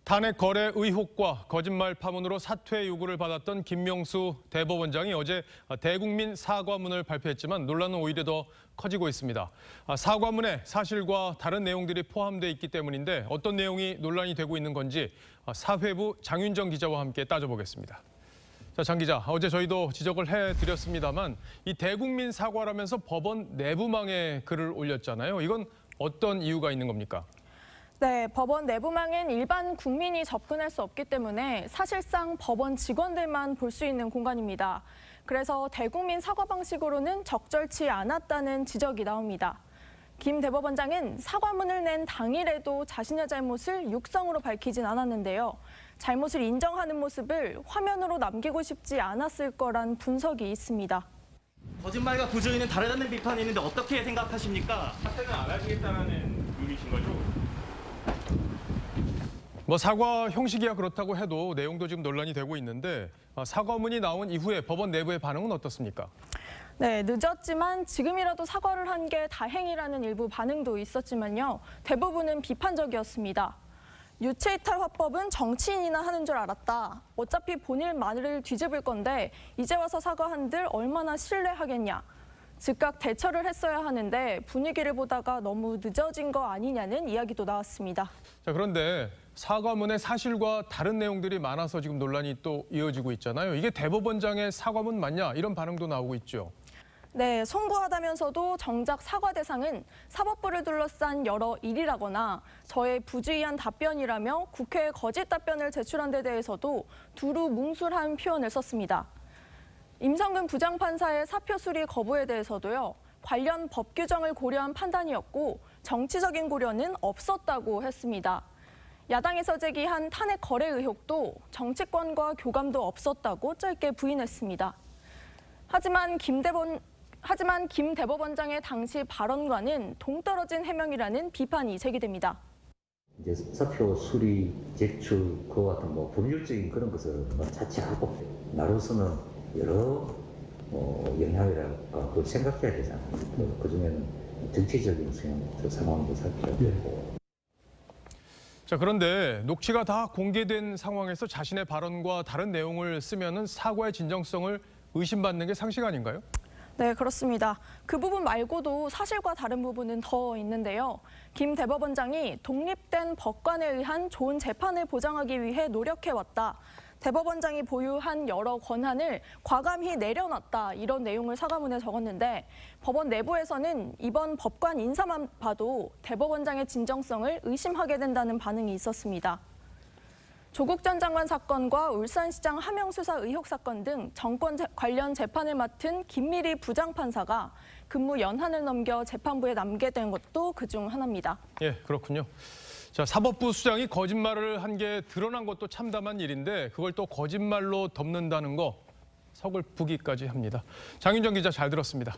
탄핵 거래 의혹과 거짓말 파문으로 사퇴 요구를 받았던 김명수 대법원장이 어제 대국민 사과문을 발표했지만 논란은 오히려 더 커지고 있습니다. 사과문에 사실과 다른 내용들이 포함되어 있기 때문인데 어떤 내용이 논란이 되고 있는 건지 사회부 장윤정 기자와 함께 따져보겠습니다. 자, 장 기자, 어제 저희도 지적을 해드렸습니다만 이 대국민 사과라면서 법원 내부망에 글을 올렸잖아요. 이건 어떤 이유가 있는 겁니까? 네, 법원 내부망엔 일반 국민이 접근할 수 없기 때문에 사실상 법원 직원들만 볼 수 있는 공간입니다. 그래서 대국민 사과 방식으로는 적절치 않았다는 지적이 나옵니다. 김 대법원장은 사과문을 낸 당일에도 자신의 잘못을 육성으로 밝히진 않았는데요. 잘못을 인정하는 모습을 화면으로 남기고 싶지 않았을 거란 분석이 있습니다. 거짓말과 부조리는 다르다는 비판이 있는데 어떻게 생각하십니까? 사퇴는 안 하시겠다는 의미신 거죠? 사과 형식이야 그렇다고 해도 내용도 지금 논란이 되고 있는데 사과문이 나온 이후에 법원 내부의 반응은 어떻습니까? 네, 늦었지만 지금이라도 사과를 한 게 다행이라는 일부 반응도 있었지만요. 대부분은 비판적이었습니다. 유체이탈 화법은 정치인이나 하는 줄 알았다. 어차피 본인 말을 뒤집을 건데 이제 와서 사과한들 얼마나 신뢰하겠냐. 즉각 대처를 했어야 하는데 분위기를 보다가 너무 늦어진 거 아니냐는 이야기도 나왔습니다. 자, 그런데 사과문에 사실과 다른 내용들이 많아서 지금 논란이 또 이어지고 있잖아요. 이게 대법원장의 사과문 맞냐? 이런 반응도 나오고 있죠. 네, 송구하다면서도 정작 사과 대상은 사법부를 둘러싼 여러 일이라거나 저의 부주의한 답변이라며 국회에 거짓 답변을 제출한 데 대해서도 두루 뭉술한 표현을 썼습니다. 임성근 부장판사의 사표 수리 거부에 대해서도요. 관련 법 규정을 고려한 판단이었고 정치적인 고려는 없었다고 했습니다. 야당에서 제기한 탄핵 거래 의혹도 정치권과 교감도 없었다고 짧게 부인했습니다. 하지만 김 대법원장의 당시 발언과는 동떨어진 해명이라는 비판이 제기됩니다. 이제 사표 수리, 제출, 그와 같은 법률적인 그런 것을 자체하고 나로서는 여러 영향이라고 생각해야 되잖아요. 그중에는 정치적인 상황도 살펴야 되고. 자, 그런데 녹취가 다 공개된 상황에서 자신의 발언과 다른 내용을 쓰면은 사과의 진정성을 의심받는 게 상식 아닌가요? 네, 그렇습니다. 그 부분 말고도 사실과 다른 부분은 더 있는데요. 김 대법원장이 독립된 법관에 의한 좋은 재판을 보장하기 위해 노력해왔다. 대법원장이 보유한 여러 권한을 과감히 내려놨다. 이런 내용을 사과문에 적었는데 법원 내부에서는 이번 법관 인사만 봐도 대법원장의 진정성을 의심하게 된다는 반응이 있었습니다. 조국 전 장관 사건과 울산시장 하명수사 의혹 사건 등 정권 관련 재판을 맡은 김미리 부장판사가 근무 연한을 넘겨 재판부에 남게 된 것도 그중 하나입니다. 예, 그렇군요. 자, 사법부 수장이 거짓말을 한 게 드러난 것도 참담한 일인데 그걸 또 거짓말로 덮는다는 거 서글프기까지 합니다. 장윤정 기자 잘 들었습니다.